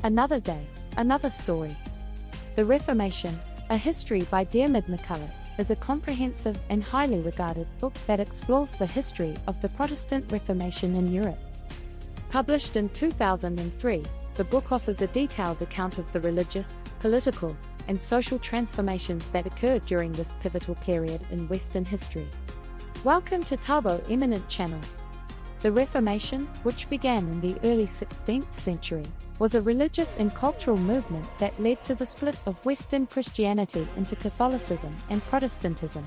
Another Day, Another Story. The Reformation, A History by Diarmaid MacCulloch, is a comprehensive and highly regarded book that explores the history of the Protestant Reformation in Europe. Published in 2003, the book offers a detailed account of the religious, political, and social transformations that occurred during this pivotal period in Western history. Welcome to Turbo Eminent Channel. The Reformation, which began in the early 16th century, was a religious and cultural movement that led to the split of Western Christianity into Catholicism and Protestantism.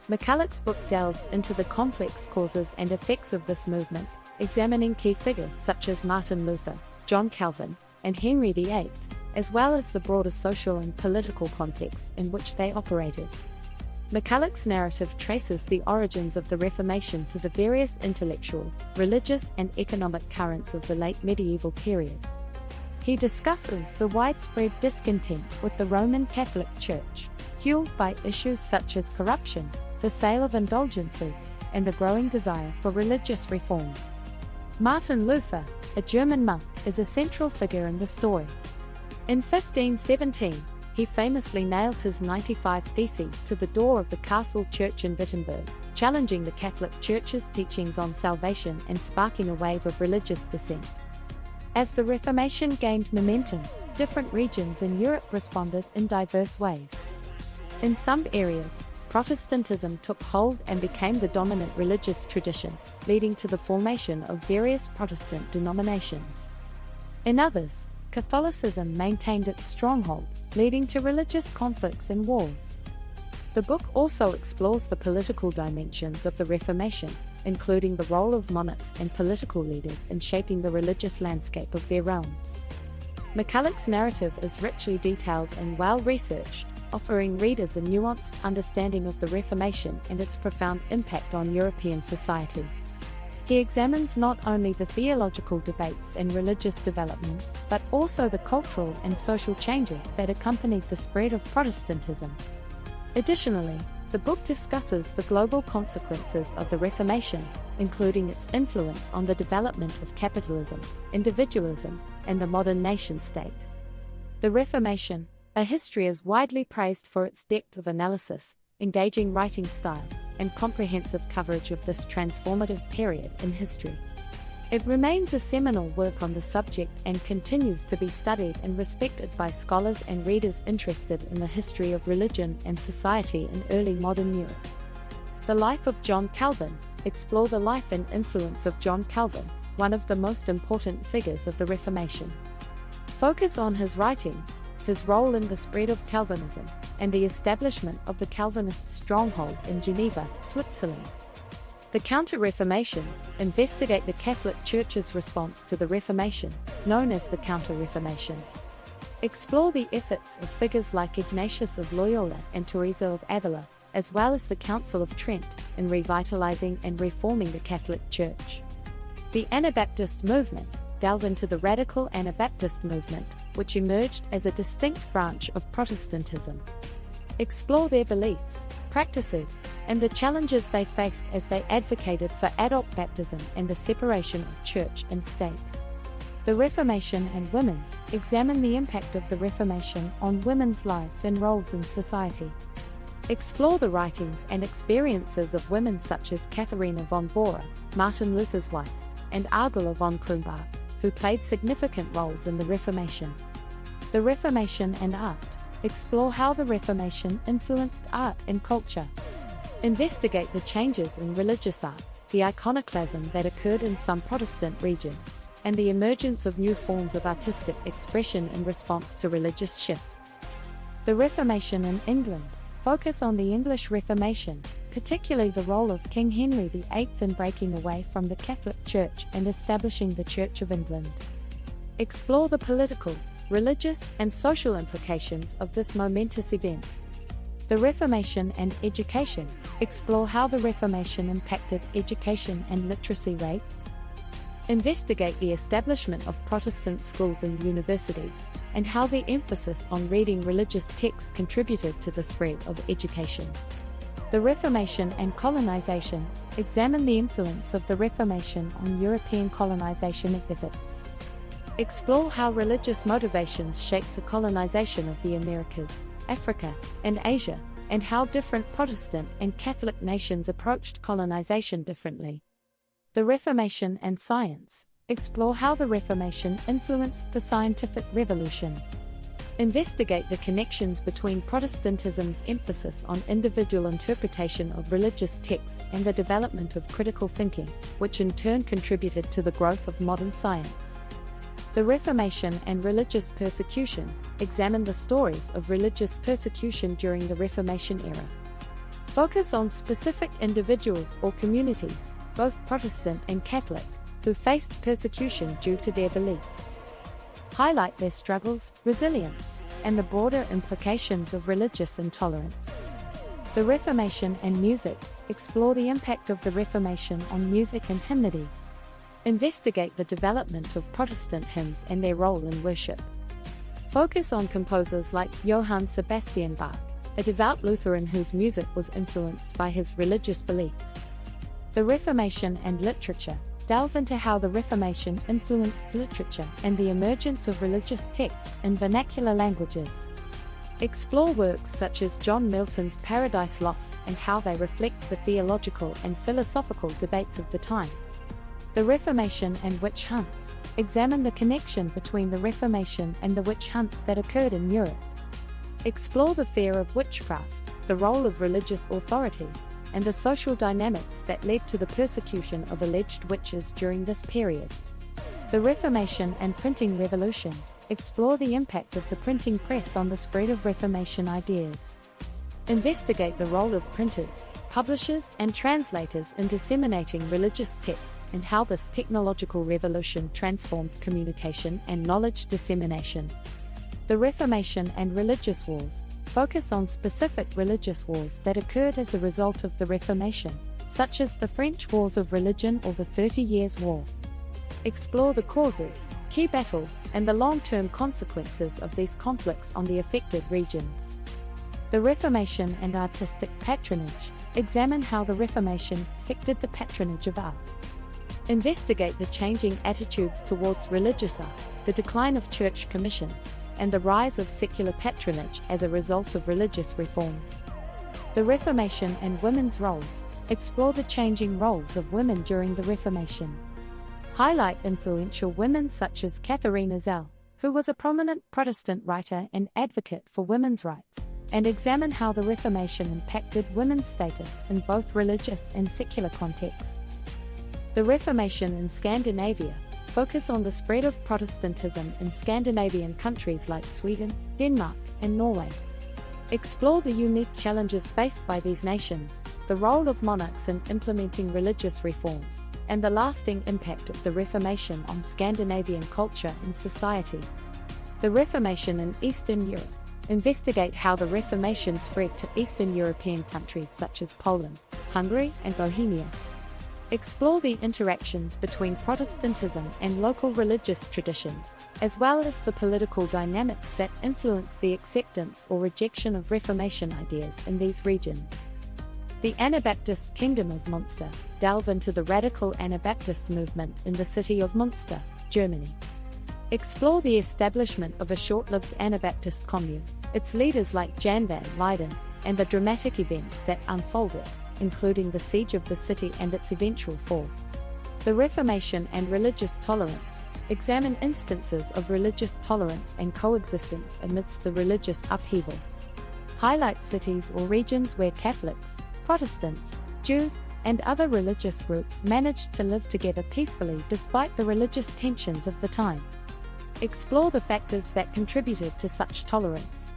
MacCulloch's book delves into the complex causes and effects of this movement, examining key figures such as Martin Luther, John Calvin, and Henry VIII, as well as the broader social and political context in which they operated. MacCulloch's narrative traces the origins of the Reformation to the various intellectual, religious, and economic currents of the late medieval period. He discusses the widespread discontent with the Roman Catholic Church, fueled by issues such as corruption, the sale of indulgences, and the growing desire for religious reform. Martin Luther, a German monk, is a central figure in the story. In 1517, he famously nailed his 95 Theses to the door of the castle church in Wittenberg, challenging the Catholic Church's teachings on salvation and sparking a wave of religious dissent. As the Reformation gained momentum, different regions in Europe responded in diverse ways. In some areas, Protestantism took hold and became the dominant religious tradition, leading to the formation of various Protestant denominations. In others, Catholicism maintained its stronghold, leading to religious conflicts and wars. The book also explores the political dimensions of the Reformation, including the role of monarchs and political leaders in shaping the religious landscape of their realms. MacCulloch's narrative is richly detailed and well-researched, offering readers a nuanced understanding of the Reformation and its profound impact on European society. He examines not only the theological debates and religious developments, but also the cultural and social changes that accompanied the spread of Protestantism. Additionally, the book discusses the global consequences of the Reformation, including its influence on the development of capitalism, individualism, and the modern nation-state. The Reformation, A History, is widely praised for its depth of analysis, engaging writing style, and comprehensive coverage of this transformative period in history. It remains a seminal work on the subject and continues to be studied and respected by scholars and readers interested in the history of religion and society in early modern Europe. The Life of John Calvin. Explore the life and influence of John Calvin, one of the most important figures of the Reformation. Focus on his writings, his role in the spread of Calvinism, and the establishment of the Calvinist stronghold in Geneva, Switzerland. The Counter-Reformation. Investigate the Catholic Church's response to the Reformation, known as the Counter-Reformation. Explore the efforts of figures like Ignatius of Loyola and Teresa of Avila, as well as the Council of Trent, in revitalizing and reforming the Catholic Church. The Anabaptist movement. Delve into the radical Anabaptist movement, which emerged as a distinct branch of Protestantism. Explore their beliefs, practices, and the challenges they faced as they advocated for adult baptism and the separation of church and state. The Reformation and Women. Examine the impact of the Reformation on women's lives and roles in society. Explore the writings and experiences of women such as Katharina von Bora, Martin Luther's wife, and Argula von Krumbach, who played significant roles in the Reformation. The Reformation and Art. Explore how the Reformation influenced art and culture. Investigate the changes in religious art, the iconoclasm that occurred in some Protestant regions, and the emergence of new forms of artistic expression in response to religious shifts. The Reformation in England. Focus on the English Reformation, particularly the role of King Henry VIII in breaking away from the Catholic Church and establishing the Church of England. Explore the political, religious, and social implications of this momentous event. The Reformation and Education. Explore how the Reformation impacted education and literacy rates. Investigate the establishment of Protestant schools and universities, and how the emphasis on reading religious texts contributed to the spread of education. The Reformation and Colonization. Examine the influence of the Reformation on European colonization efforts. Explore how religious motivations shaped the colonization of the Americas, Africa, and Asia, and how different Protestant and Catholic nations approached colonization differently. The Reformation and science. Explore how the Reformation influenced the scientific revolution. Investigate the connections between Protestantism's emphasis on individual interpretation of religious texts and the development of critical thinking, which in turn contributed to the growth of modern science. The Reformation and religious persecution. Examine the stories of religious persecution during the Reformation era. Focus on specific individuals or communities, both Protestant and Catholic, who faced persecution due to their beliefs. Highlight their struggles, resilience, and the broader implications of religious intolerance. The Reformation and music. Explore the impact of the Reformation on music and hymnody. Investigate the development of Protestant hymns and their role in worship. Focus on composers like Johann Sebastian Bach, a devout Lutheran whose music was influenced by his religious beliefs. The Reformation and literature. Delve into how the Reformation influenced literature and the emergence of religious texts in vernacular languages. Explore works such as John Milton's Paradise Lost and how they reflect the theological and philosophical debates of the time. The Reformation and witch hunts. Examine the connection between the Reformation and the witch hunts that occurred in Europe. Explore the fear of witchcraft, the role of religious authorities, and the social dynamics that led to the persecution of alleged witches during this period. The Reformation and printing revolution. Explore the impact of the printing press on the spread of Reformation ideas. Investigate the role of printers, publishers, and translators in disseminating religious texts and how this technological revolution transformed communication and knowledge dissemination. The Reformation and religious wars. Focus on specific religious wars that occurred as a result of the Reformation, such as the French Wars of Religion or the 30 Years' War. Explore the causes, key battles, and the long-term consequences of these conflicts on the affected regions. The Reformation and artistic patronage. Examine how the Reformation affected the patronage of art. Investigate the changing attitudes towards religious art, the decline of church commissions, and the rise of secular patronage as a result of religious reforms. The Reformation and women's roles. Explore the changing roles of women during the Reformation. Highlight influential women such as Katharina Zell, who was a prominent Protestant writer and advocate for women's rights, and examine how the Reformation impacted women's status in both religious and secular contexts. The Reformation in Scandinavia. Focus on the spread of Protestantism in Scandinavian countries like Sweden, Denmark, and Norway. Explore the unique challenges faced by these nations, the role of monarchs in implementing religious reforms, and the lasting impact of the Reformation on Scandinavian culture and society. The Reformation in Eastern Europe. Investigate how the Reformation spread to Eastern European countries such as Poland, Hungary, and Bohemia. Explore the interactions between Protestantism and local religious traditions, as well as the political dynamics that influence the acceptance or rejection of Reformation ideas in these regions. The Anabaptist Kingdom of Munster. Delve into the radical Anabaptist movement in the city of Munster, Germany. Explore the establishment of a short-lived Anabaptist commune, its leaders like Jan van Leyden, and the dramatic events that unfolded, including the siege of the city and its eventual fall. The Reformation and religious tolerance. Examine instances of religious tolerance and coexistence amidst the religious upheaval. Highlight cities or regions where Catholics, Protestants, Jews, and other religious groups managed to live together peacefully despite the religious tensions of the time. Explore the factors that contributed to such tolerance.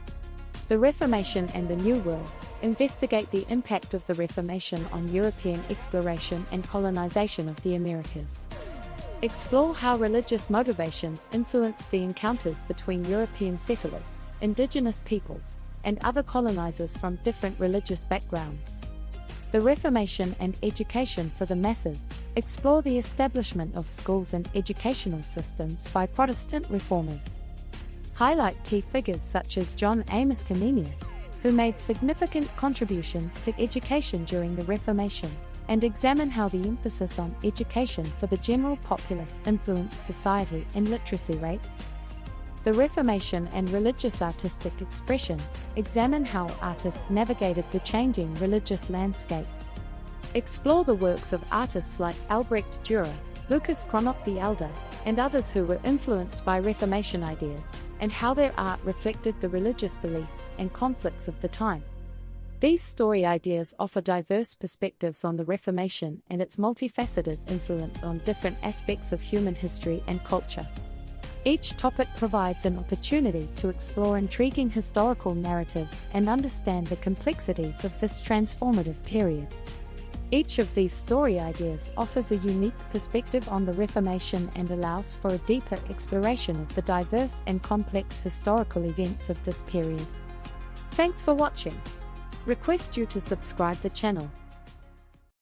The Reformation and the New World. Investigate the impact of the Reformation on European exploration and colonization of the Americas. Explore how religious motivations influenced the encounters between European settlers, indigenous peoples, and other colonizers from different religious backgrounds. The Reformation and education for the masses. Explore the establishment of schools and educational systems by Protestant reformers. Highlight key figures such as John Amos Comenius, who made significant contributions to education during the Reformation, and examine how the emphasis on education for the general populace influenced society and literacy rates. The Reformation and religious artistic expression. Examine how artists navigated the changing religious landscape. Explore the works of artists like Albrecht Dürer, Lucas Cranach the Elder, and others who were influenced by Reformation ideas, and how their art reflected the religious beliefs and conflicts of the time. These story ideas offer diverse perspectives on the Reformation and its multifaceted influence on different aspects of human history and culture. Each topic provides an opportunity to explore intriguing historical narratives and understand the complexities of this transformative period. Each of these story ideas offers a unique perspective on the Reformation and allows for a deeper exploration of the diverse and complex historical events of this period. Thanks for watching. Request you to subscribe the channel.